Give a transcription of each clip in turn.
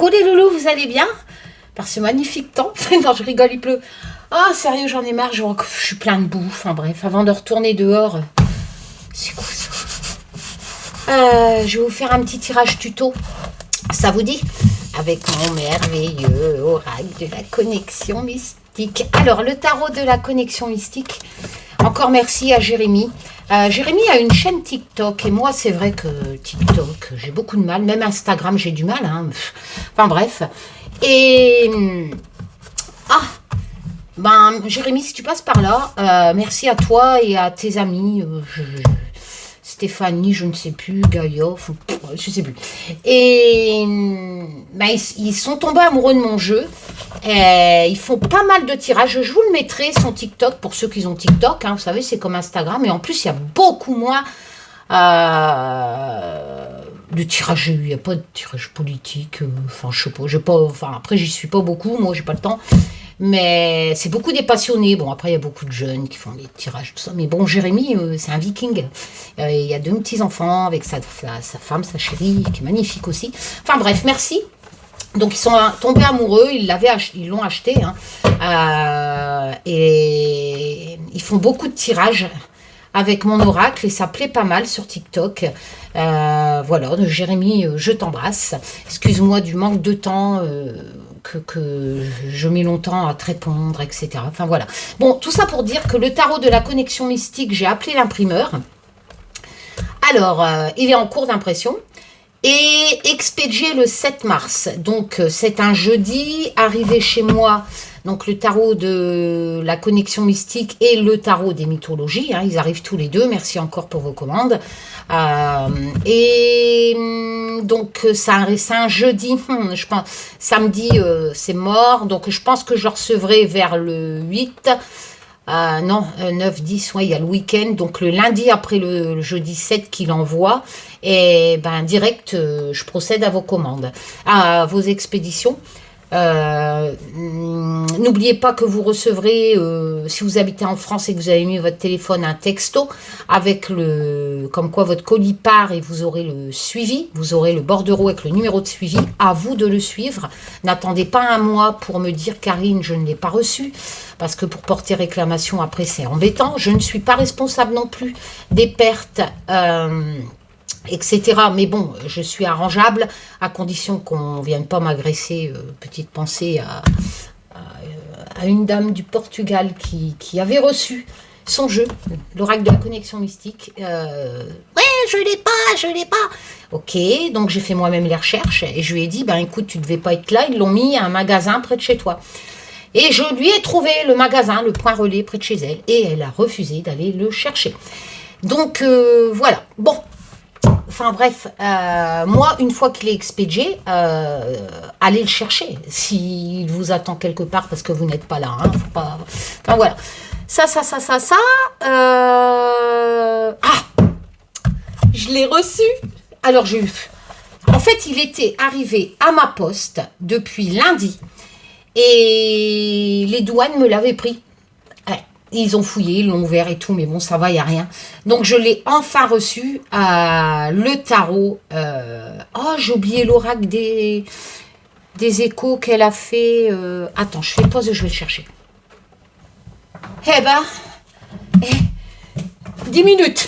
Coucou les loulous, vous allez bien? Par ce magnifique temps. Non, je rigole, il pleut. Ah, sérieux, j'en ai marre, je suis plein de boue. Enfin bref, avant de retourner dehors, c'est quoi ça? Je vais vous faire un petit tirage tuto. Ça vous dit? Avec mon merveilleux oracle de la connexion mystique. Alors, le tarot de la connexion mystique. Encore merci à Jérémy. Jérémy a une chaîne TikTok et moi c'est vrai que TikTok j'ai beaucoup de mal, même Instagram j'ai du mal, hein. Enfin bref. Et Jérémy, si tu passes par là, merci à toi et à tes amis, Stéphanie, je ne sais plus, Gaïa, je sais plus. Et ils sont tombés amoureux de mon jeu. Ils font pas mal de tirages. Je vous le mettrai, son TikTok, pour ceux qui ont TikTok. Hein, vous savez, c'est comme Instagram. Et en plus, il y a beaucoup moins de tirages. Il n'y a pas de tirage politique. Enfin, je sais pas. Après, j'y suis pas beaucoup. Moi, j'ai pas le temps. Mais c'est beaucoup des passionnés. Bon, après, il y a beaucoup de jeunes qui font des tirages, tout ça. Mais bon, Jérémy, c'est un viking. Il y a 2 petits-enfants avec sa femme, sa chérie, qui est magnifique aussi. Enfin bref, merci. Donc, ils sont tombés amoureux. Ils l'ont acheté. Hein. Et ils font beaucoup de tirages avec mon oracle. Et ça plaît pas mal sur TikTok. Voilà, Jérémy, je t'embrasse. Excuse-moi du manque de temps... que je mets longtemps à te répondre, etc. Enfin voilà. Bon, tout ça pour dire que le tarot de la connexion mystique, j'ai appelé l'imprimeur. Alors, il est en cours d'impression et expédié le 7 mars. Donc, c'est un jeudi, arrivé chez moi. Donc, le tarot de la connexion mystique et le tarot des mythologies. Hein, ils arrivent tous les deux. Merci encore pour vos commandes. Donc, c'est un jeudi. Je pense, samedi, c'est mort. Donc, je pense que je le recevrai vers le 8. 9, 10, ouais, il y a le week-end. Donc, le lundi après le jeudi 7 qu'il envoie. Et direct, je procède à vos commandes, à vos expéditions. N'oubliez pas que vous recevrez, si vous habitez en France et que vous avez mis votre téléphone, un texto avec comme quoi votre colis part et vous aurez le suivi, vous aurez le bordereau avec le numéro de suivi. À vous de le suivre. N'attendez pas un mois pour me dire Karine, je ne l'ai pas reçu, parce que pour porter réclamation après c'est embêtant. Je ne suis pas responsable non plus des pertes, etc. Mais bon, je suis arrangeable à condition qu'on ne vienne pas m'agresser. Petite pensée à une dame du Portugal qui avait reçu son jeu, l'oracle de la connexion mystique. Ouais, je l'ai pas. Ok, donc j'ai fait moi-même les recherches et je lui ai dit, écoute, tu devais pas être là, ils l'ont mis à un magasin près de chez toi. Et je lui ai trouvé le magasin, le point relais près de chez elle, et elle a refusé d'aller le chercher. Donc voilà, bon. Enfin bref, moi, une fois qu'il est expédié, allez le chercher. S'il vous attend quelque part parce que vous n'êtes pas là. Hein, faut pas... Enfin voilà. Ça. Je l'ai reçu. Alors j'ai eu... En fait, il était arrivé à ma poste depuis lundi. Et les douanes me l'avaient pris. Ils ont fouillé, ils l'ont ouvert et tout, mais bon, ça va, il n'y a rien. Donc, je l'ai enfin reçu, le tarot. J'ai oublié l'oracle des échos qu'elle a fait. Attends, je fais pause et je vais le chercher. 10 minutes.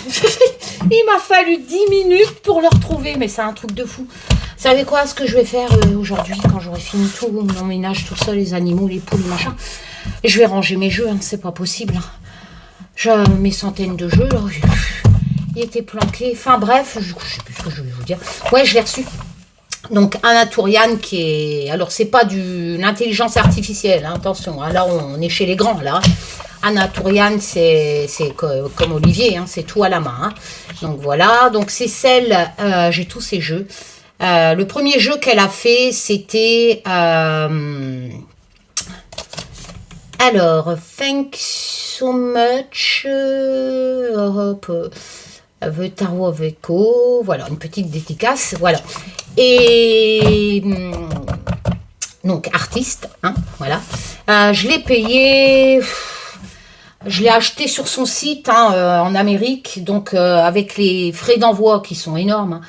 Il m'a fallu 10 minutes pour le retrouver, mais c'est un truc de fou. Vous savez quoi, ce que je vais faire aujourd'hui, quand j'aurai fini tout, mon ménage, tout ça, les animaux, les poules, machin. Et je vais ranger mes jeux, hein, c'est pas possible. J'ai mes centaines de jeux, là. Ils étaient planqués. Enfin bref, je sais plus ce que je vais vous dire. Ouais, je l'ai reçu. Donc, Anaturian qui est... Alors, c'est pas l'intelligence artificielle, hein, attention. Hein, là, on est chez les grands, là. Anaturian, c'est comme Olivier, hein, c'est tout à la main. Hein. Donc, voilà. Donc, c'est celle... j'ai tous ces jeux. Le premier jeu qu'elle a fait, c'était... Alors, thank so much. The Tarot of Echo. Voilà, une petite dédicace. Voilà. Et donc, artiste. Hein, voilà. Je l'ai payé. Je l'ai acheté sur son site en Amérique. Donc, avec les frais d'envoi qui sont énormes.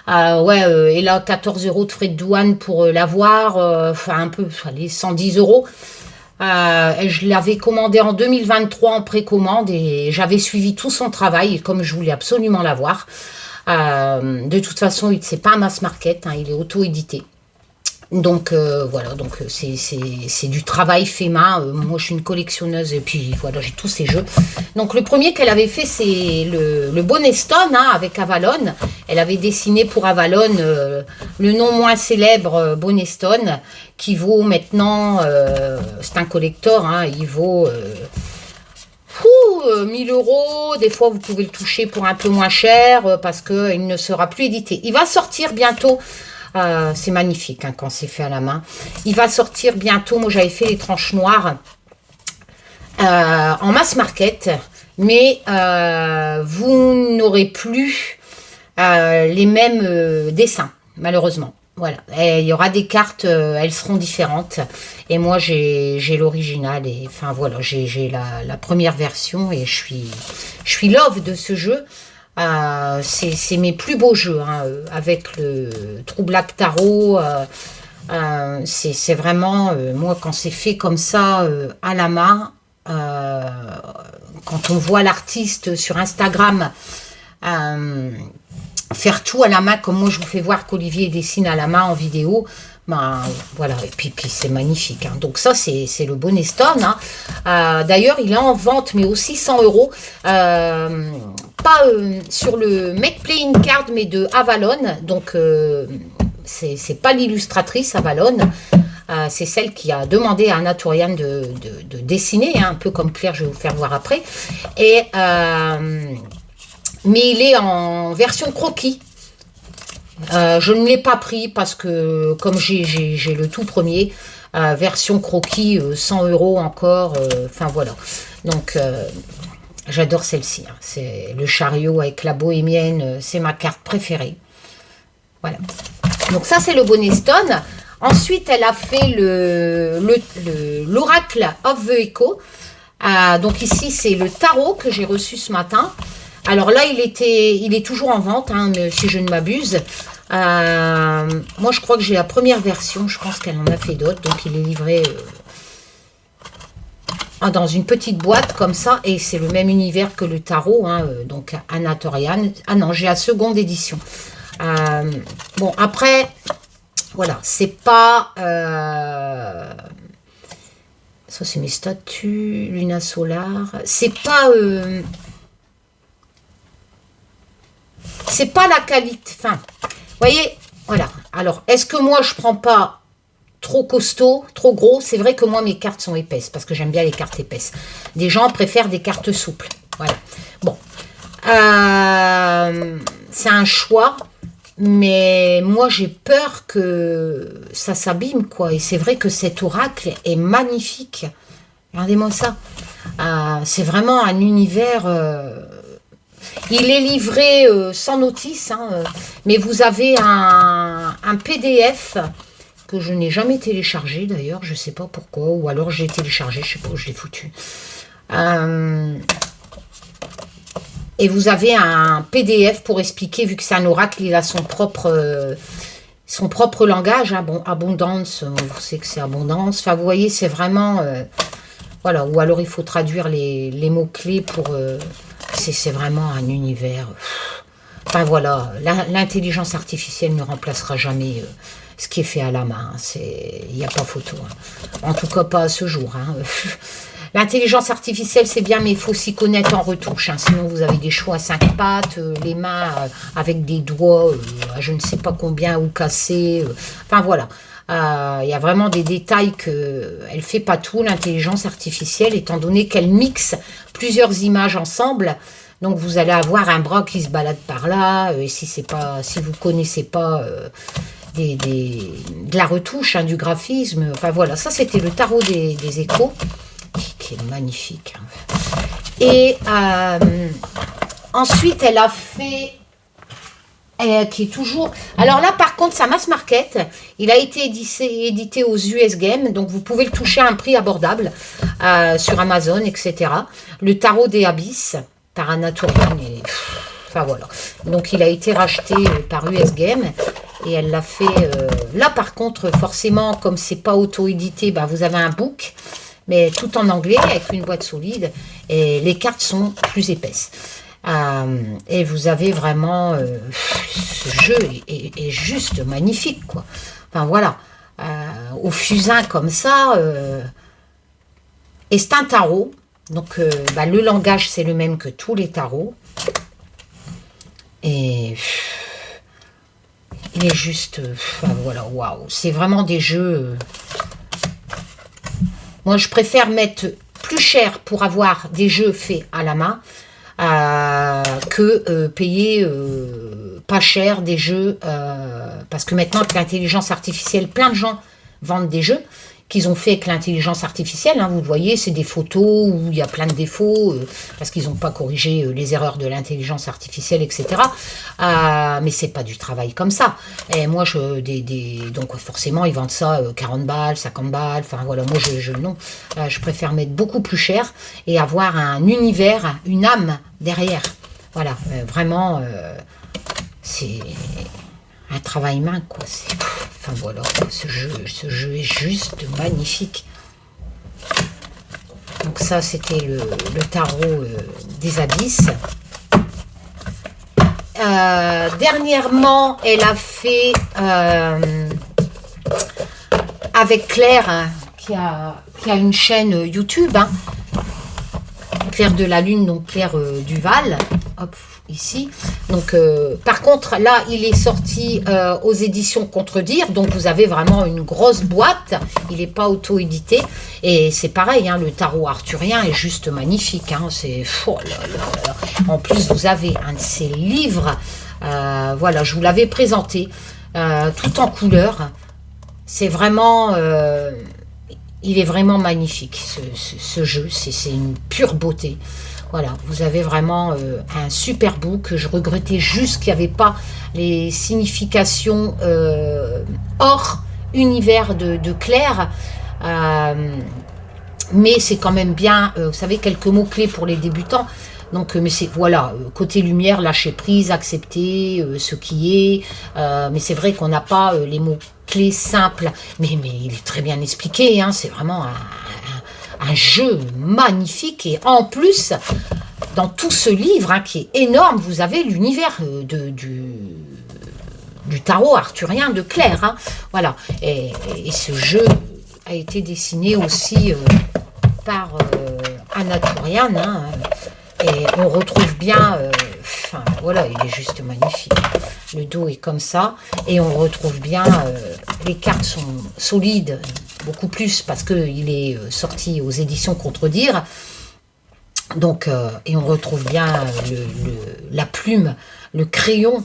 Ouais, et là, 14 € de frais de douane pour l'avoir, enfin un peu, allez, 110 €. Je l'avais commandé en 2023 en précommande et j'avais suivi tout son travail, et comme je voulais absolument l'avoir. De toute façon, c'est pas un mass market, hein, il est auto-édité. Donc voilà, donc c'est du travail fait main. Moi je suis une collectionneuse et puis voilà, j'ai tous ces jeux. Donc le premier qu'elle avait fait, c'est le Bonnet Stone, hein, avec Avalon. Elle avait dessiné pour Avalon le non moins célèbre Bonnet Stone, qui vaut maintenant, c'est un collector, hein, il vaut 1000 €. Des fois vous pouvez le toucher pour un peu moins cher parce qu'il ne sera plus édité. Il va sortir bientôt. C'est magnifique, hein, quand c'est fait à la main. Il va sortir bientôt. Moi, j'avais fait les tranches noires en mass market, mais vous n'aurez plus les mêmes dessins, malheureusement. Voilà, et il y aura des cartes, elles seront différentes. Et moi, j'ai l'original. Et enfin voilà, j'ai la première version et je suis love de ce jeu. C'est mes plus beaux jeux, hein, avec le True Black Tarot. C'est vraiment, moi, quand c'est fait comme ça, à la main, quand on voit l'artiste sur Instagram faire tout à la main, comme moi je vous fais voir qu'Olivier dessine à la main en vidéo, ben voilà, et puis c'est magnifique, hein. Donc ça c'est le Bonnet Stone, hein. D'ailleurs il est en vente, mais aussi 100 €, pas sur le Make Playing Card, mais de Avalon. Donc c'est pas l'illustratrice Avalon, c'est celle qui a demandé à Anna Tourian de dessiner, hein, un peu comme Claire, je vais vous faire voir après. Et mais il est en version croquis. Je ne l'ai pas pris parce que comme j'ai le tout premier, version croquis, 100 € encore, enfin voilà. Donc j'adore celle-ci, hein. C'est le chariot avec la bohémienne, c'est ma carte préférée. Voilà. Donc ça c'est le Bonnet Stone. Ensuite elle a fait l'Oracle of the Echo. Donc ici c'est le tarot que j'ai reçu ce matin. Alors là, il est toujours en vente, hein, si je ne m'abuse. Moi, je crois que j'ai la première version. Je pense qu'elle en a fait d'autres. Donc, il est livré dans une petite boîte comme ça. Et c'est le même univers que le tarot. Hein, donc, Anna Tourian. Ah non, j'ai la seconde édition. Bon, après, voilà. C'est pas... ça, c'est mes statues. Luna Solar. C'est pas... c'est pas la qualité, enfin, vous voyez, voilà. Alors, est-ce que moi, je prends pas trop costaud, trop gros? C'est vrai que moi, mes cartes sont épaisses, parce que j'aime bien les cartes épaisses. Des gens préfèrent des cartes souples, voilà. Bon, c'est un choix, mais moi, j'ai peur que ça s'abîme, quoi. Et c'est vrai que cet oracle est magnifique. Regardez-moi ça. C'est vraiment un univers... il est livré sans notice, hein, mais vous avez un PDF que je n'ai jamais téléchargé d'ailleurs, je ne sais pas pourquoi, ou alors j'ai téléchargé, je ne sais pas où je l'ai foutu. Et vous avez un PDF pour expliquer, vu que c'est un oracle, il a son propre langage, hein. Bon, abondance, vous savez que c'est abondance, enfin vous voyez, c'est vraiment... voilà, ou alors il faut traduire les mots-clés pour... c'est vraiment un univers... Enfin voilà, l'intelligence artificielle ne remplacera jamais ce qui est fait à la main. Il n'y a pas photo, hein. En tout cas pas à ce jour, hein. L'intelligence artificielle c'est bien, mais il faut s'y connaître en retouche, hein. Sinon vous avez des chevaux à 5 pattes, les mains avec des doigts, je ne sais pas combien, ou cassés. Enfin voilà. Il y a vraiment des détails qu'elle ne fait pas tout, l'intelligence artificielle, étant donné qu'elle mixe plusieurs images ensemble. Donc vous allez avoir un bras qui se balade par là, et si vous ne connaissez pas de la retouche, hein, du graphisme, enfin voilà, ça c'était le tarot des échos, qui est magnifique, hein. Et ensuite elle a fait... qui est toujours... Alors là, par contre, sa mass market, il a été édité aux US Games, donc vous pouvez le toucher à un prix abordable sur Amazon, etc. Le tarot des abysses, par Anna Tourian, enfin voilà. Donc il a été racheté par US Game et elle l'a fait. Là par contre, forcément, comme c'est pas auto-édité, bah, vous avez un book, mais tout en anglais avec une boîte solide et les cartes sont plus épaisses. Et vous avez vraiment ce jeu est juste magnifique, quoi. Enfin voilà, au fusain comme ça. Et c'est un tarot, donc bah, le langage c'est le même que tous les tarots. Et il est juste, enfin, voilà, waouh, c'est vraiment des jeux. Moi je préfère mettre plus cher pour avoir des jeux faits à la main que payer pas cher des jeux, parce que maintenant avec l'intelligence artificielle, plein de gens vendent des jeux qu'ils ont fait avec l'intelligence artificielle, hein, vous voyez, c'est des photos où il y a plein de défauts, parce qu'ils n'ont pas corrigé les erreurs de l'intelligence artificielle, etc. Mais c'est pas du travail comme ça. Et moi, donc forcément, ils vendent ça 40 balles, 50 balles, enfin voilà, moi, non. Je préfère mettre beaucoup plus cher et avoir un univers, une âme derrière. Voilà, vraiment, c'est un travail main, quoi. Enfin voilà, ce jeu est juste magnifique. Donc ça, c'était le tarot des abysses. Dernièrement, elle a fait avec Claire, hein, qui a une chaîne YouTube, hein, Claire de la Lune, donc Claire Duval, hop, ici. Donc, par contre, là, il est sorti aux éditions Contredire, donc vous avez vraiment une grosse boîte, il n'est pas auto-édité, et c'est pareil, hein, le tarot arthurien est juste magnifique, hein, c'est... Oh là là là. En plus, vous avez un de ces livres, voilà, je vous l'avais présenté, tout en couleur, c'est vraiment... il est vraiment magnifique, ce jeu, c'est une pure beauté. Voilà, vous avez vraiment un super book. Je regrettais juste qu'il n'y avait pas les significations hors univers de Claire. Mais c'est quand même bien, vous savez, quelques mots-clés pour les débutants. Donc, mais c'est, voilà, côté lumière, lâcher prise, accepter ce qui est. Mais c'est vrai qu'on n'a pas les mots-clés simples. Mais il est très bien expliqué, hein, c'est vraiment un jeu magnifique, et en plus, dans tout ce livre, hein, qui est énorme, vous avez l'univers du tarot arthurien de Claire, hein, voilà, et ce jeu a été dessiné aussi par Anna Tourian, hein, et on retrouve bien, enfin voilà, il est juste magnifique, le dos est comme ça, et on retrouve bien, les cartes sont solides, beaucoup plus, parce qu'il est sorti aux éditions Contredire. Donc, et on retrouve bien la plume, le crayon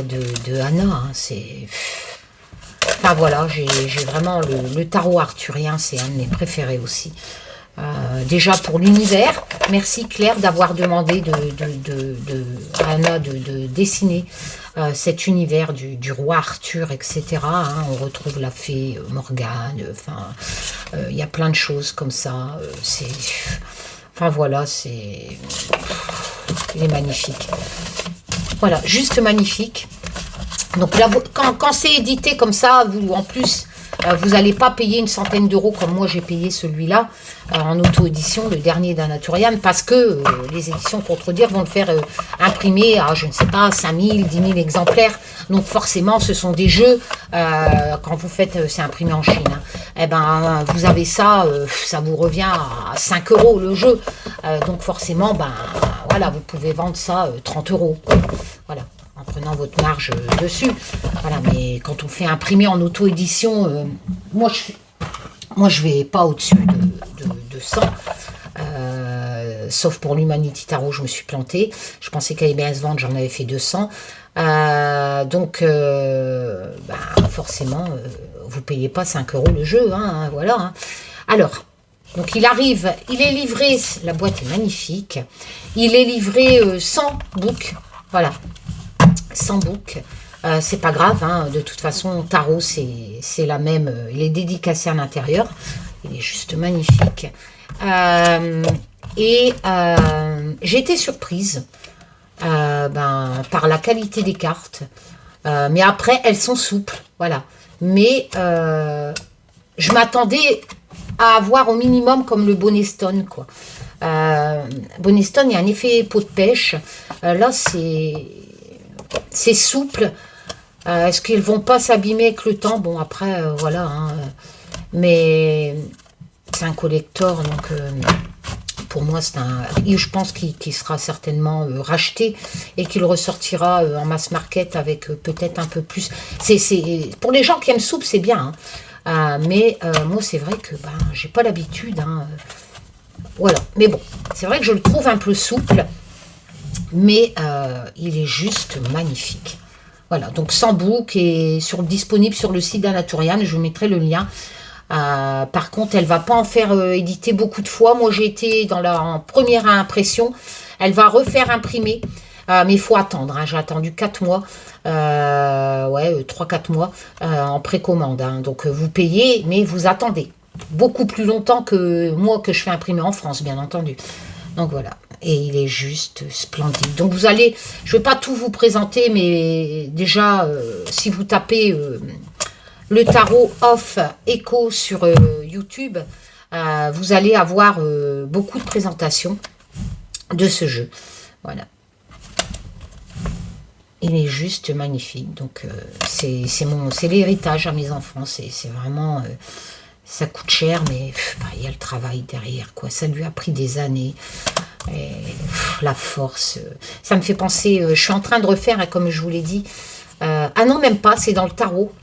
de Anna. Hein, c'est... Enfin voilà, j'ai vraiment le tarot arthurien, c'est un de mes préférés aussi. Déjà pour l'univers, merci Claire d'avoir demandé à Anna de dessiner cet univers du roi Arthur, etc. Hein, on retrouve la fée Morgane, enfin, il y a plein de choses comme ça. Enfin voilà, il est magnifique. Voilà, juste magnifique. Donc là, quand c'est édité comme ça, vous en plus, vous n'allez pas payer une centaine d'euros comme moi j'ai payé celui-là en auto-édition, le dernier d'Anna Tourian, parce que les éditions Contredire vont le faire imprimer à, je ne sais pas, 5000, 10 000 exemplaires. Donc forcément, ce sont des jeux, quand vous faites, c'est imprimé en Chine, hein, eh ben, vous avez ça, ça vous revient à 5 euros le jeu. Donc forcément, ben, voilà, vous pouvez vendre ça 30 euros. Voilà, en prenant votre marge dessus. Voilà, mais quand on fait imprimer en auto-édition, moi je vais pas au-dessus de 100. Sauf pour l'Humanity Tarot, je me suis plantée. Je pensais qu'elle allait bien se vendre, j'en avais fait 200. Donc, bah, forcément, vous payez pas 5 euros le jeu. Hein, voilà. Hein. Alors, donc il arrive, il est livré, la boîte est magnifique. Il est livré sans book. Voilà. Sans book. C'est pas grave, hein, de toute façon, tarot, c'est la même. Il est dédicacé à l'intérieur. Il est juste magnifique. J'ai été surprise par la qualité des cartes. Mais après, elles sont souples, voilà. Mais je m'attendais à avoir au minimum comme le Bonestone, quoi. Bonestone, il y a un effet peau de pêche. Là, c'est souple. Est-ce qu'ils vont pas s'abîmer avec le temps? Bon, après, voilà. Hein, mais c'est un collector, donc pour moi, c'est un. Je pense qu'il sera certainement racheté et qu'il ressortira en mass market avec peut-être un peu plus. Pour les gens qui aiment souple, c'est bien. Hein. Mais moi, c'est vrai que j'ai pas l'habitude. Hein, voilà. Mais bon, c'est vrai que je le trouve un peu souple, mais il est juste magnifique. Voilà, donc sans bouc et disponible sur le site d'Anaturian, je vous mettrai le lien. Par contre, elle va pas en faire éditer beaucoup de fois. Moi, j'ai été en première impression. Elle va refaire imprimer, mais il faut attendre. Hein. J'ai attendu 4 mois, 3-4 mois en précommande. Hein. Donc, vous payez, mais vous attendez. Beaucoup plus longtemps que moi que je fais imprimer en France, bien entendu. Donc, voilà. Et il est juste splendide. Donc, je ne vais pas tout vous présenter, mais déjà, si vous tapez... le tarot off Echo sur YouTube, vous allez avoir beaucoup de présentations de ce jeu. Voilà. Il est juste magnifique. Donc, c'est l'héritage à mes enfants. C'est vraiment... ça coûte cher, mais il y a le travail derrière, quoi. Ça lui a pris des années. Et, la force. Ça me fait penser... je suis en train de refaire, comme je vous l'ai dit. Ah non, même pas, c'est dans le tarot.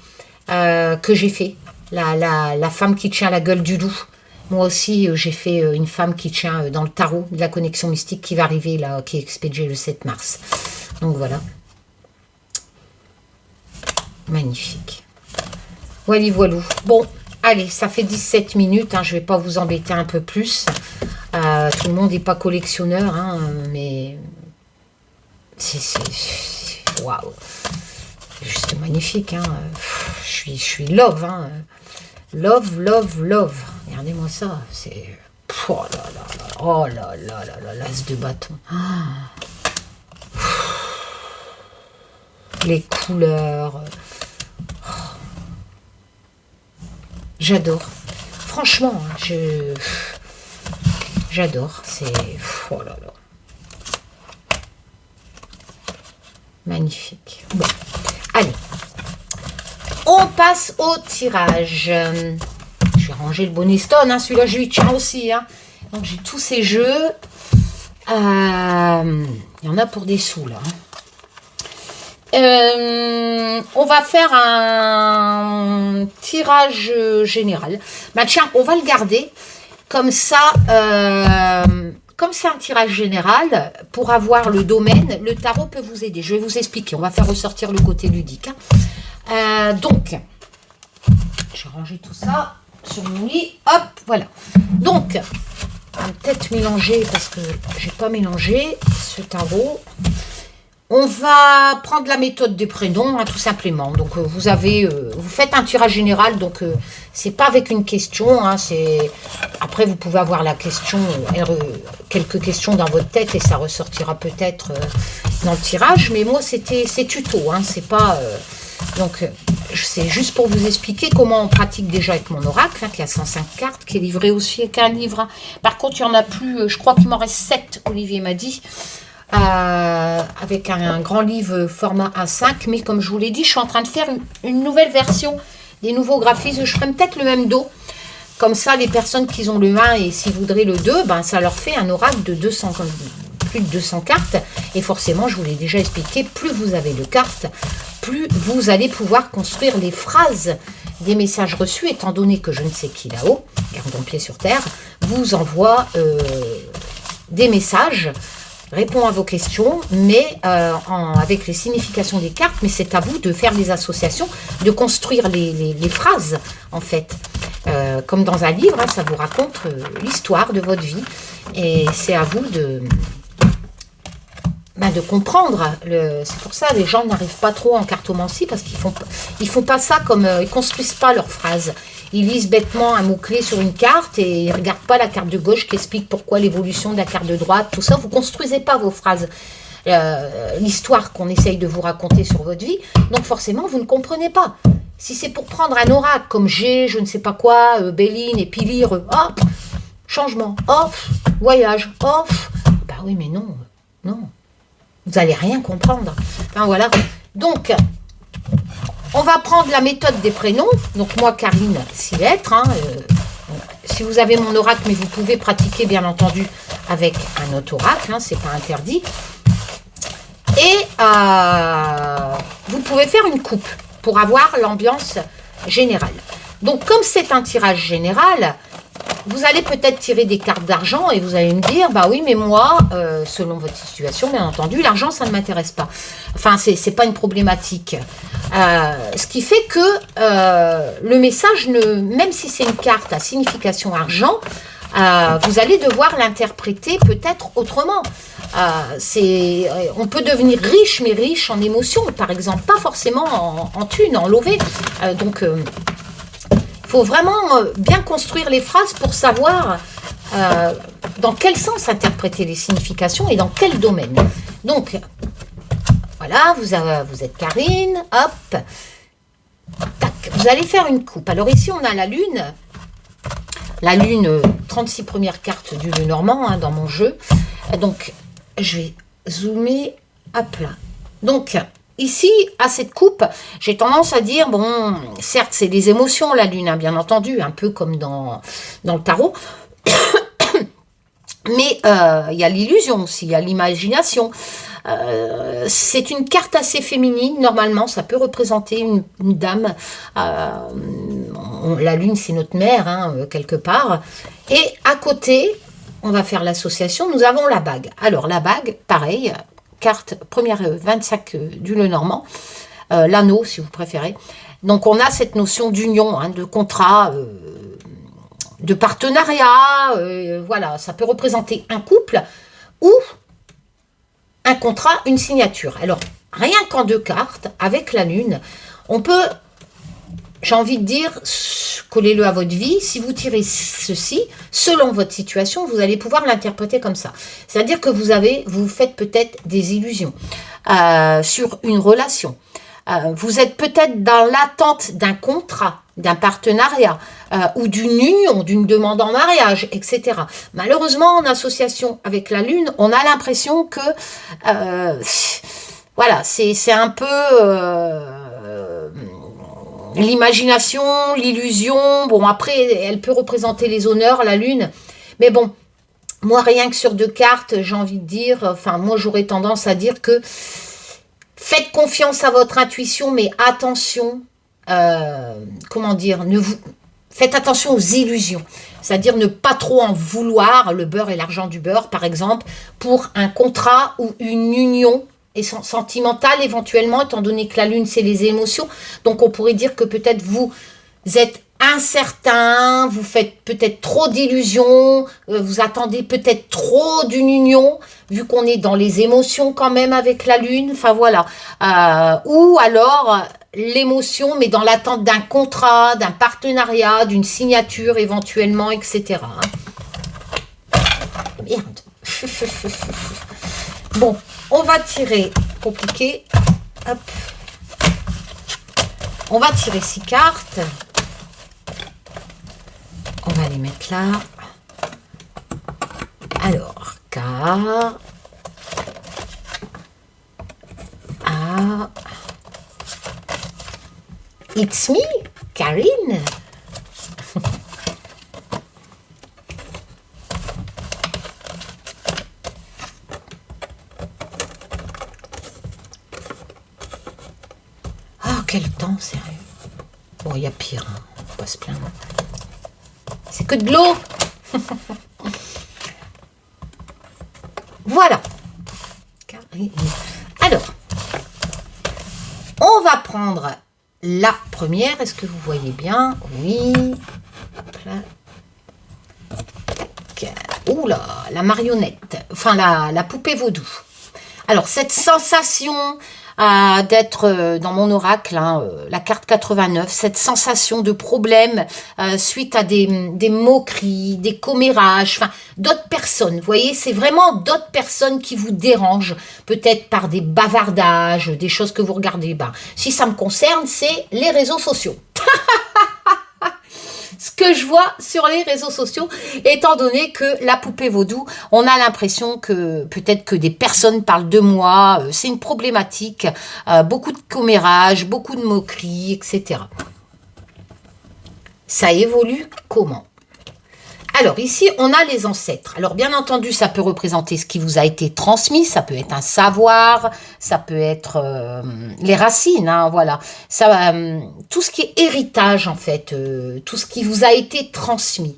Que j'ai fait, la femme qui tient la gueule du loup. Moi aussi, j'ai fait une femme qui tient dans le tarot de la connexion mystique qui va arriver, là, qui est expédiée le 7 mars. Donc voilà. Magnifique. Voilà, voilou. Bon, allez, ça fait 17 minutes, hein, je ne vais pas vous embêter un peu plus. Tout le monde n'est pas collectionneur, hein, mais c'est waouh. Juste magnifique, hein. Je suis love, hein. Love, love, love. Regardez-moi ça, c'est... Oh là là là, oh là là là là, l'as de bâton. Les couleurs. J'adore. Franchement, hein, j'adore. C'est... Oh là là. Magnifique. Bon. Allez, on passe au tirage. Je vais ranger le Bonestone, hein, celui-là je lui tiens aussi. Hein. Donc j'ai tous ces jeux. Il y en a pour des sous là. On va faire un tirage général. Tiens, on va le garder. Comme ça, comme c'est un tirage général, pour avoir le domaine, le tarot peut vous aider. Je vais vous expliquer. On va faire ressortir le côté ludique. Hein. Donc, je vais ranger tout ça sur mon lit. Hop, voilà. Donc, on va peut-être mélanger, parce que je n'ai pas mélangé ce tarot. On va prendre la méthode des prénoms, hein, tout simplement. Donc, vous faites un tirage général, donc c'est pas avec une question. Hein, après, vous pouvez avoir la question, quelques questions dans votre tête et ça ressortira peut-être dans le tirage. Mais moi, c'est tuto, hein, c'est pas... donc, c'est juste pour vous expliquer comment on pratique déjà avec mon oracle, hein, qui a 105 cartes, qui est livré aussi avec un livre. Hein. Par contre, il n'y en a plus, je crois qu'il m'en reste 7, Olivier m'a dit. Avec un grand livre format A5, mais comme je vous l'ai dit, je suis en train de faire une nouvelle version, des nouveaux graphismes. Je ferai peut-être le même dos, comme ça les personnes qui ont le 1 et s'ils voudraient le 2, ça leur fait un oracle de plus de 200 cartes, et forcément je vous l'ai déjà expliqué, plus vous avez de cartes, plus vous allez pouvoir construire les phrases des messages reçus, étant donné que je ne sais qui là-haut, gardons pied sur terre, vous envoie des messages, répond à vos questions, mais avec les significations des cartes, mais c'est à vous de faire des associations, de construire les phrases, en fait. Comme dans un livre, hein, ça vous raconte l'histoire de votre vie, et c'est à vous de comprendre. C'est pour ça les gens n'arrivent pas trop en cartomancie, parce qu'ils font pas ça comme... ils construisent pas leurs phrases. Ils lisent bêtement un mot-clé sur une carte et ils ne regardent pas la carte de gauche qui explique pourquoi l'évolution de la carte de droite, tout ça. Vous ne construisez pas vos phrases. l'histoire qu'on essaye de vous raconter sur votre vie. Donc forcément, vous ne comprenez pas. Si c'est pour prendre un oracle comme G, je ne sais pas quoi, Béline et puis lire, hop, changement, hop, voyage, hop, bah oui, mais non, non. Vous n'allez rien comprendre. Enfin, voilà. Donc, on va prendre la méthode des prénoms. Donc, moi, Karine, 6 lettres. Hein, si vous avez mon oracle, mais vous pouvez pratiquer, bien entendu, avec un autre oracle. Hein, c'est pas interdit. Et vous pouvez faire une coupe pour avoir l'ambiance générale. Donc, comme c'est un tirage général, vous allez peut-être tirer des cartes d'argent et vous allez me dire, bah oui, mais moi, selon votre situation, bien entendu, l'argent, ça ne m'intéresse pas. Enfin, c'est pas une problématique. Ce qui fait que le message, même si c'est une carte à signification argent, vous allez devoir l'interpréter peut-être autrement. On peut devenir riche, mais riche en émotions, par exemple, pas forcément en thunes, en lové. Donc, il faut vraiment bien construire les phrases pour savoir dans quel sens interpréter les significations et dans quel domaine. Donc, voilà, vous êtes Karine, hop, tac, vous allez faire une coupe. Alors ici, on a la lune, 36 premières cartes du Lenormand hein, dans mon jeu. Donc, je vais zoomer à plat. Donc, ici, à cette coupe, j'ai tendance à dire, bon, certes, c'est des émotions, la lune, hein, bien entendu, un peu comme dans le tarot, mais il y a l'illusion aussi, il y a l'imagination. C'est une carte assez féminine, normalement, ça peut représenter une dame. La lune, c'est notre mère, hein, quelque part. Et à côté, on va faire l'association, nous avons la bague. Alors, la bague, pareil, carte première 25 du Lenormand, l'anneau si vous préférez. Donc on a cette notion d'union, hein, de contrat, de partenariat, voilà, ça peut représenter un couple ou un contrat, une signature. Alors rien qu'en 2 cartes, avec la lune, on peut, j'ai envie de dire, collez-le à votre vie. Si vous tirez ceci, selon votre situation, vous allez pouvoir l'interpréter comme ça. C'est-à-dire que vous faites peut-être des illusions sur une relation. Vous êtes peut-être dans l'attente d'un contrat, d'un partenariat ou d'une union, d'une demande en mariage, etc. Malheureusement, en association avec la lune, on a l'impression que voilà, c'est un peu l'imagination, l'illusion. Bon, après, elle peut représenter les honneurs, la lune. Mais bon, moi, rien que sur 2 cartes, j'ai envie de dire, enfin, moi, j'aurais tendance à dire que faites confiance à votre intuition, mais attention, comment dire, faites attention aux illusions. C'est-à-dire ne pas trop en vouloir, le beurre et l'argent du beurre, par exemple, pour un contrat ou une union et sentimentale éventuellement, étant donné que la lune, c'est les émotions. Donc, on pourrait dire que peut-être vous êtes incertain, vous faites peut-être trop d'illusions, vous attendez peut-être trop d'une union, vu qu'on est dans les émotions quand même avec la lune, enfin voilà. Ou alors l'émotion, mais dans l'attente d'un contrat, d'un partenariat, d'une signature éventuellement, etc. Merde. Bon, on va tirer, compliqué, hop. On va tirer 6 cartes. On va les mettre là. Alors, K, A, It's me, Karine. Oh, quel temps, sérieux. Bon, il y a pire, hein. On va pas se plaindre. C'est que de l'eau. Voilà. Alors, on va prendre la première. Est-ce que vous voyez bien? Oui. Hop là. Ouh là, la marionnette. Enfin, la poupée vaudou. Alors, cette sensation d'être dans mon oracle, hein, la carte 89, cette sensation de problème suite à des moqueries, des commérages, enfin d'autres personnes. Vous voyez, c'est vraiment d'autres personnes qui vous dérangent, peut-être par des bavardages, des choses que vous regardez. Ben, si ça me concerne, c'est les réseaux sociaux. Ce que je vois sur les réseaux sociaux, étant donné que la poupée vaudou, on a l'impression que peut-être que des personnes parlent de moi, c'est une problématique, beaucoup de commérages, beaucoup de moqueries, etc. Ça évolue comment? Alors ici, on a les ancêtres. Alors bien entendu, ça peut représenter ce qui vous a été transmis, ça peut être un savoir, ça peut être les racines, hein, voilà. Ça, tout ce qui est héritage en fait, tout ce qui vous a été transmis.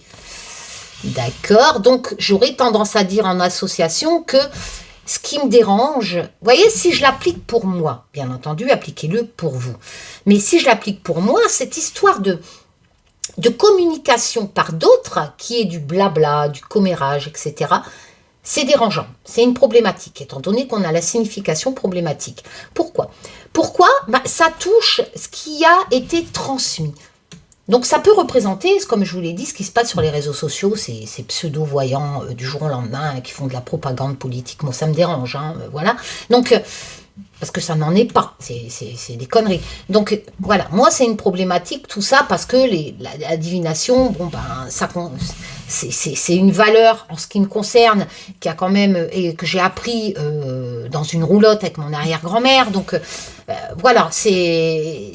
D'accord, donc j'aurais tendance à dire en association que ce qui me dérange, vous voyez, si je l'applique pour moi, bien entendu, appliquez-le pour vous. Mais si je l'applique pour moi, cette histoire de communication par d'autres, qui est du blabla, du commérage, etc., c'est dérangeant, c'est une problématique, étant donné qu'on a la signification problématique. Pourquoi? Pourquoi? Ben, ça touche ce qui a été transmis. Donc ça peut représenter, comme je vous l'ai dit, ce qui se passe sur les réseaux sociaux, ces pseudo-voyants du jour au lendemain qui font de la propagande politique. Moi, ça me dérange, hein, voilà. Donc, parce que ça n'en est pas, c'est des conneries. Donc voilà, moi c'est une problématique tout ça parce que la divination, bon ben ça c'est une valeur en ce qui me concerne qui a quand même et que j'ai appris dans une roulotte avec mon arrière-grand-mère. Donc voilà, c'est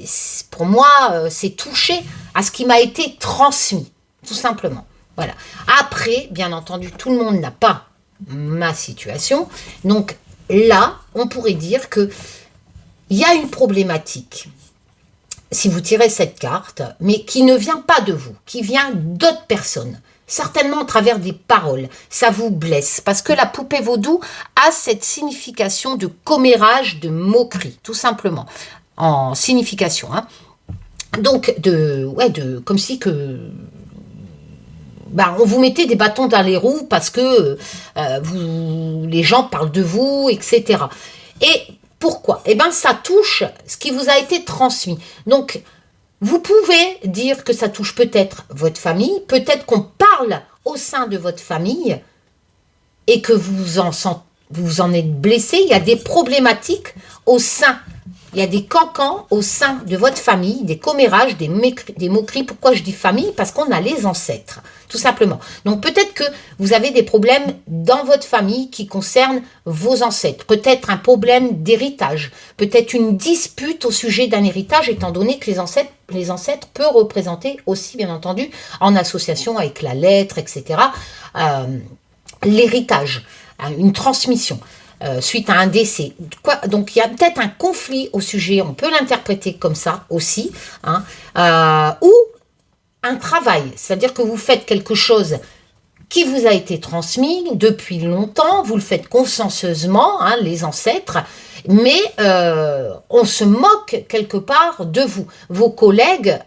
pour moi c'est toucher à ce qui m'a été transmis, tout simplement. Voilà. Après, bien entendu, tout le monde n'a pas ma situation, donc là, on pourrait dire que il y a une problématique, si vous tirez cette carte, mais qui ne vient pas de vous, qui vient d'autres personnes, certainement à travers des paroles. Ça vous blesse, parce que la poupée vaudou a cette signification de commérage, de moquerie, tout simplement, en signification. Hein. Donc, comme si que... Ben, on vous mettait des bâtons dans les roues parce que les gens parlent de vous, etc. Et pourquoi? Eh bien, ça touche ce qui vous a été transmis. Donc, vous pouvez dire que ça touche peut-être votre famille, peut-être qu'on parle au sein de votre famille et que vous en êtes blessé. Il y a des problématiques au sein. Il y a des cancans au sein de votre famille, des commérages, des moqueries. Pourquoi je dis famille? Parce qu'on a les ancêtres, tout simplement. Donc peut-être que vous avez des problèmes dans votre famille qui concernent vos ancêtres. Peut-être un problème d'héritage. Peut-être une dispute au sujet d'un héritage, étant donné que les ancêtres peuvent représenter aussi, bien entendu, en association avec la lettre, etc., l'héritage, une transmission. Suite à un décès. Donc il y a peut-être un conflit au sujet, on peut l'interpréter comme ça aussi, hein, ou un travail, c'est-à-dire que vous faites quelque chose qui vous a été transmis depuis longtemps, vous le faites consciencieusement, hein, les ancêtres, mais on se moque quelque part de vous. Vos collègues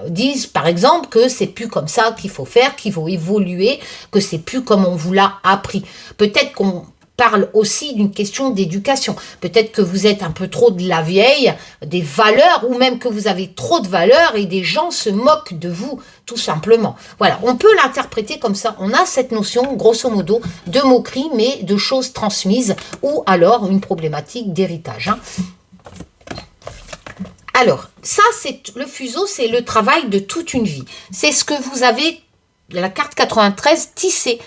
disent par exemple que c'est plus comme ça qu'il faut faire, qu'il faut évoluer, que c'est plus comme on vous l'a appris. Peut-être qu'on parle aussi d'une question d'éducation. Peut-être que vous êtes un peu trop de la vieille, des valeurs, ou même que vous avez trop de valeurs et des gens se moquent de vous, tout simplement. Voilà, on peut l'interpréter comme ça. On a cette notion, grosso modo, de moquerie, mais de choses transmises, ou alors une problématique d'héritage. Hein. Alors, ça, c'est le fuseau, c'est le travail de toute une vie. C'est ce que vous avez, la carte 93, tissé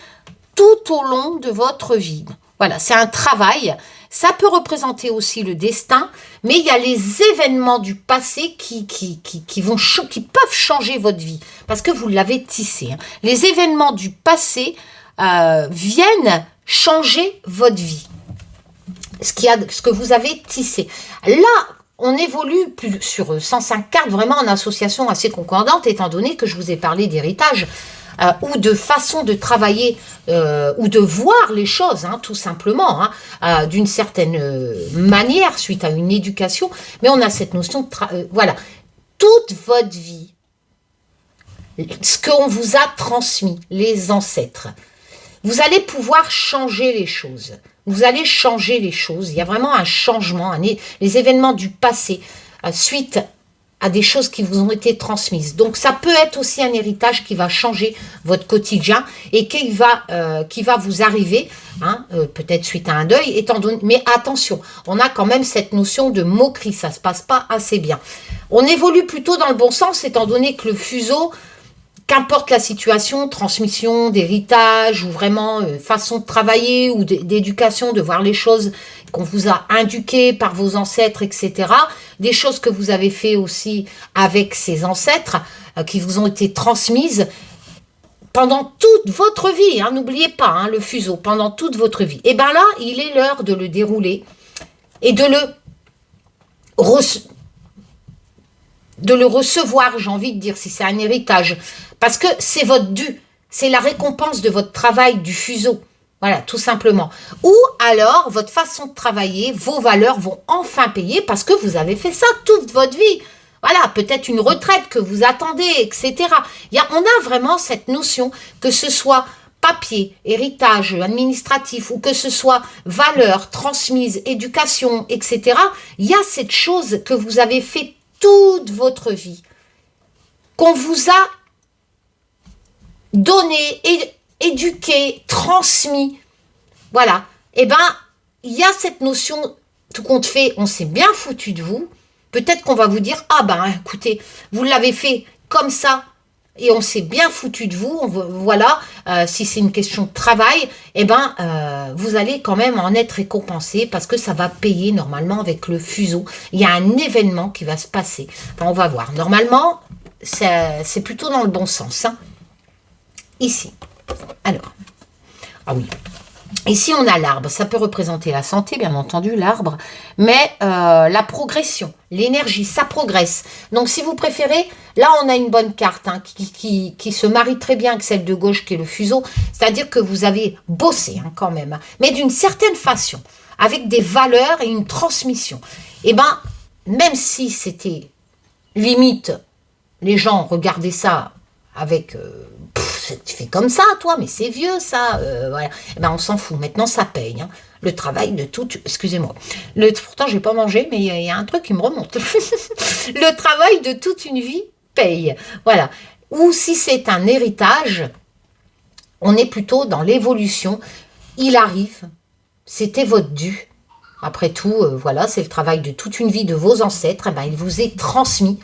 tout au long de votre vie. Voilà, c'est un travail. Ça peut représenter aussi le destin, mais il y a les événements du passé qui peuvent changer votre vie, parce que vous l'avez tissé. Hein. Les événements du passé viennent changer votre vie. Ce que vous avez tissé. Là, on évolue plus sur 105 cartes, vraiment en association assez concordante, étant donné que je vous ai parlé d'héritage. Ou de façon de travailler ou de voir les choses, hein, tout simplement, hein, d'une certaine manière, suite à une éducation. Mais on a cette notion de... voilà, toute votre vie, ce qu'on vous a transmis, les ancêtres, vous allez pouvoir changer les choses. vous allez changer les choses. Il y a vraiment un changement, les événements du passé, suite à des choses qui vous ont été transmises. Donc, ça peut être aussi un héritage qui va changer votre quotidien et qui va vous arriver, hein, peut-être suite à un deuil, étant donné. Mais attention, on a quand même cette notion de moquerie, ça se passe pas assez bien. On évolue plutôt dans le bon sens, étant donné que le fuseau, qu'importe la situation, transmission, d'héritage, ou vraiment façon de travailler, ou d'éducation, de voir les choses qu'on vous a indiquées par vos ancêtres, etc. Des choses que vous avez fait aussi avec ces ancêtres, qui vous ont été transmises pendant toute votre vie. Hein, n'oubliez pas, hein, le fuseau, pendant toute votre vie. Et bien là, il est l'heure de le dérouler et de le recevoir, j'ai envie de dire, si c'est un héritage. Parce que c'est votre dû. C'est la récompense de votre travail du fuseau. Voilà, tout simplement. Ou alors, votre façon de travailler, vos valeurs vont enfin payer parce que vous avez fait ça toute votre vie. Voilà, peut-être une retraite que vous attendez, etc. On a vraiment cette notion que ce soit papier, héritage administratif, ou que ce soit valeurs transmises, éducation, etc. Il y a cette chose que vous avez fait toute votre vie, qu'on vous a donné, éduqué, transmis. Voilà. Eh bien, il y a cette notion, tout compte fait, on s'est bien foutu de vous. Peut-être qu'on va vous dire, ah ben, écoutez, vous l'avez fait comme ça, et on s'est bien foutu de vous. Voilà, si c'est une question de travail, eh ben, vous allez quand même en être récompensé parce que ça va payer normalement avec le fuseau. Il y a un événement qui va se passer. Enfin, on va voir. Normalement, c'est plutôt dans le bon sens. Hein. Ici. Alors, ah oui. Ici, on a l'arbre. Ça peut représenter la santé, bien entendu, l'arbre. Mais la progression, l'énergie, ça progresse. Donc, si vous préférez, là, on a une bonne carte hein, qui se marie très bien avec celle de gauche, qui est le fuseau. C'est-à-dire que vous avez bossé hein, quand même. Mais d'une certaine façon, avec des valeurs et une transmission. Eh bien, même si c'était limite, les gens regardaient ça avec... tu fais comme ça, toi, mais c'est vieux, ça. Voilà. Eh ben, on s'en fout. Maintenant, ça paye. Hein. Le travail de toute... Excusez-moi. Pourtant, je n'ai pas mangé, mais il y a un truc qui me remonte. Le travail de toute une vie paye. Voilà. Ou si c'est un héritage, on est plutôt dans l'évolution. Il arrive. C'était votre dû. Après tout, voilà, c'est le travail de toute une vie de vos ancêtres. Eh ben, il vous est transmis.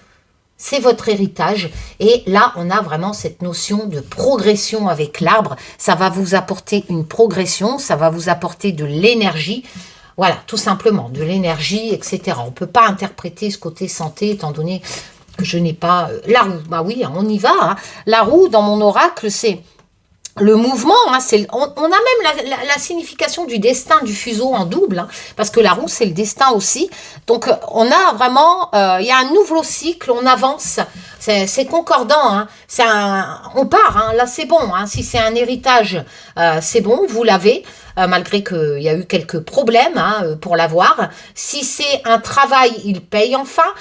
C'est votre héritage. Et là, on a vraiment cette notion de progression avec l'arbre. Ça va vous apporter une progression, ça va vous apporter de l'énergie. Voilà, tout simplement, de l'énergie, etc. On ne peut pas interpréter ce côté santé, étant donné que je n'ai pas... la roue, bah oui, on y va. Hein. La roue, dans mon oracle, c'est... le mouvement, hein, on a même la signification du destin du fuseau en double, hein, parce que la roue, c'est le destin aussi. Donc, on a vraiment, il y a un nouveau cycle, on avance, c'est concordant. Hein, on part, hein, là c'est bon. Hein, si c'est un héritage, c'est bon, vous l'avez, malgré qu'il y a eu quelques problèmes hein, pour l'avoir. Si c'est un travail, il paye enfin.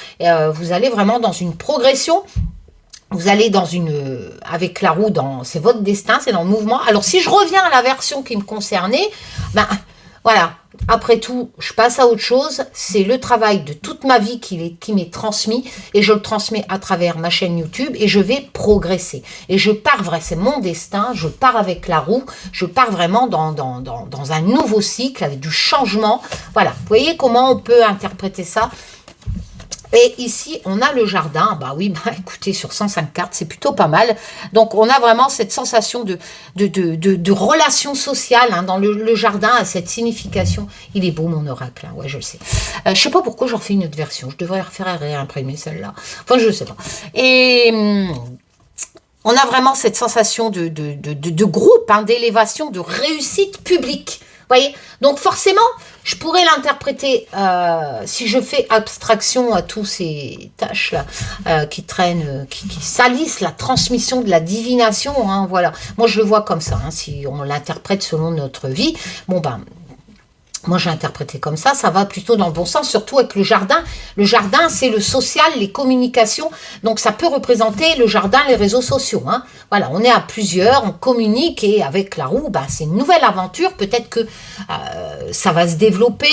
Vous allez vraiment dans une progression. Vous allez dans avec la roue, c'est votre destin, c'est dans le mouvement. Alors, si je reviens à la version qui me concernait, ben, voilà, après tout, je passe à autre chose. C'est le travail de toute ma vie qui m'est transmis et je le transmets à travers ma chaîne YouTube et je vais progresser. Et je pars vrai, c'est mon destin, je pars avec la roue, je pars vraiment dans un nouveau cycle avec du changement. Voilà, vous voyez comment on peut interpréter ça? Et ici, on a le jardin. Bah oui, bah écoutez, sur 105 cartes, c'est plutôt pas mal. Donc, on a vraiment cette sensation de relation sociale hein, dans le jardin, à cette signification. Il est beau, mon oracle. Hein, ouais, je le sais. Je sais pas pourquoi j'en fais une autre version. Je devrais refaire et réimprimer celle-là. Enfin, je sais pas. Et... on a vraiment cette sensation de groupe, hein, d'élévation, de réussite publique. Vous voyez? Donc forcément, je pourrais l'interpréter, si je fais abstraction à tous ces tâches-là qui traînent, qui salissent la transmission de la divination. Hein, voilà. Moi, je le vois comme ça, hein, si on l'interprète selon notre vie. Bon, ben, Moi, j'ai interprété comme ça va plutôt dans le bon sens, surtout avec le jardin. Le jardin, c'est le social, les communications. Donc, ça peut représenter le jardin, les réseaux sociaux. Hein. Voilà, on est à plusieurs, on communique et avec la roue, bah, c'est une nouvelle aventure. Peut-être que ça va se développer,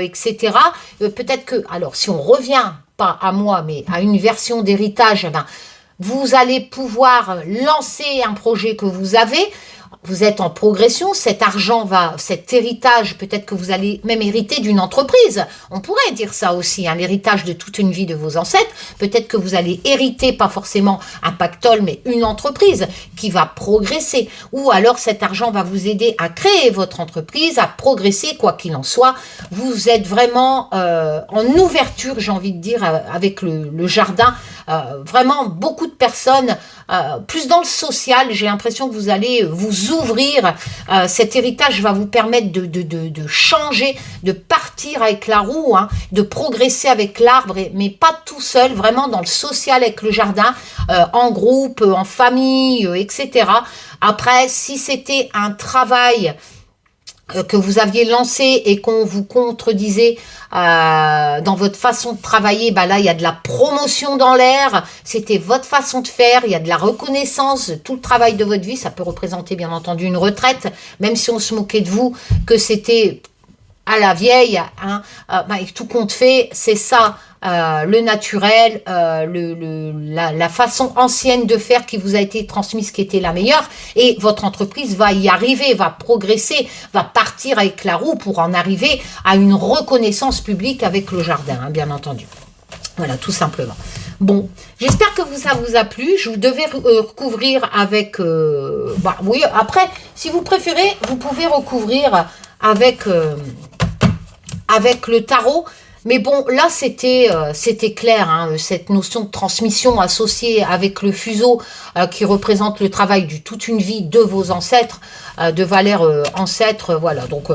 etc. Peut-être que, alors, si on revient, pas à moi, mais à une version d'héritage, eh ben, vous allez pouvoir lancer un projet que vous avez. Vous êtes en progression, cet argent va, cet héritage, peut-être que vous allez même hériter d'une entreprise. On pourrait dire ça aussi, hein, l'héritage de toute une vie de vos ancêtres. Peut-être que vous allez hériter, pas forcément un pactole, mais une entreprise qui va progresser. Ou alors cet argent va vous aider à créer votre entreprise, à progresser, quoi qu'il en soit. Vous êtes vraiment en ouverture, j'ai envie de dire, avec le jardin. Vraiment, beaucoup de personnes, plus dans le social, j'ai l'impression que vous allez vous ouvrir. Cet héritage va vous permettre de changer, de partir avec la roue, hein, de progresser avec l'arbre, mais pas tout seul, vraiment dans le social avec le jardin, en groupe, en famille, etc. Après, si c'était un travail que vous aviez lancé et qu'on vous contredisait dans votre façon de travailler, bah là, il y a de la promotion dans l'air, c'était votre façon de faire, il y a de la reconnaissance, tout le travail de votre vie, ça peut représenter bien entendu une retraite, même si on se moquait de vous, que c'était à la vieille, hein, bah, tout compte fait, c'est ça, le naturel, la façon ancienne de faire qui vous a été transmise, qui était la meilleure, et votre entreprise va y arriver, va progresser, va partir avec la roue pour en arriver à une reconnaissance publique avec le jardin, hein, bien entendu. Voilà, tout simplement. Bon, j'espère que ça vous a plu. Je vous devais recouvrir avec... bah, oui, après, si vous préférez, vous pouvez recouvrir avec le tarot. Mais bon, là, c'était clair, hein, cette notion de transmission associée avec le fuseau qui représente le travail de toute une vie de vos ancêtres, de Valère ancêtres, voilà. Donc,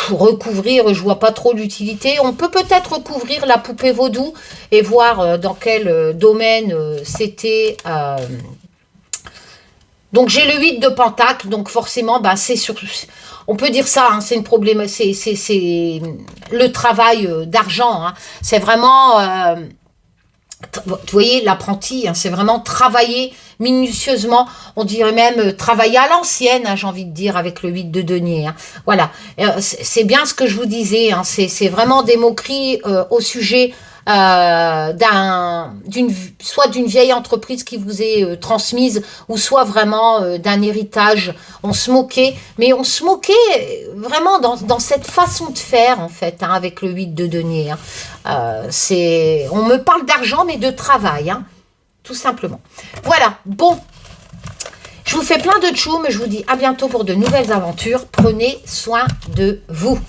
recouvrir, je vois pas trop l'utilité. On peut peut-être recouvrir la poupée vaudou et voir dans quel domaine c'était... Donc, j'ai le 8 de pentacle, donc forcément, bah, c'est sur... On peut dire ça, hein, c'est une problème, c'est le travail d'argent. Hein. C'est vraiment, vous voyez, l'apprenti, hein, c'est vraiment travailler minutieusement, on dirait même travailler à l'ancienne, hein, j'ai envie de dire, avec le 8 de denier. Hein. Voilà, c'est bien ce que je vous disais, hein, c'est vraiment des moqueries au sujet soit d'une vieille entreprise qui vous est transmise, ou soit vraiment d'un héritage. On se moquait, mais on se moquait vraiment dans cette façon de faire, en fait, hein, avec le 8 de denier. Hein. On me parle d'argent, mais de travail, hein, tout simplement. Voilà, bon, je vous fais plein de tchoum, je vous dis à bientôt pour de nouvelles aventures. Prenez soin de vous.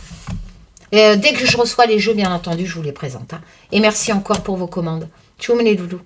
Dès que je reçois les jeux, bien entendu, je vous les présente. Hein. Et merci encore pour vos commandes. Tchoum les doudous.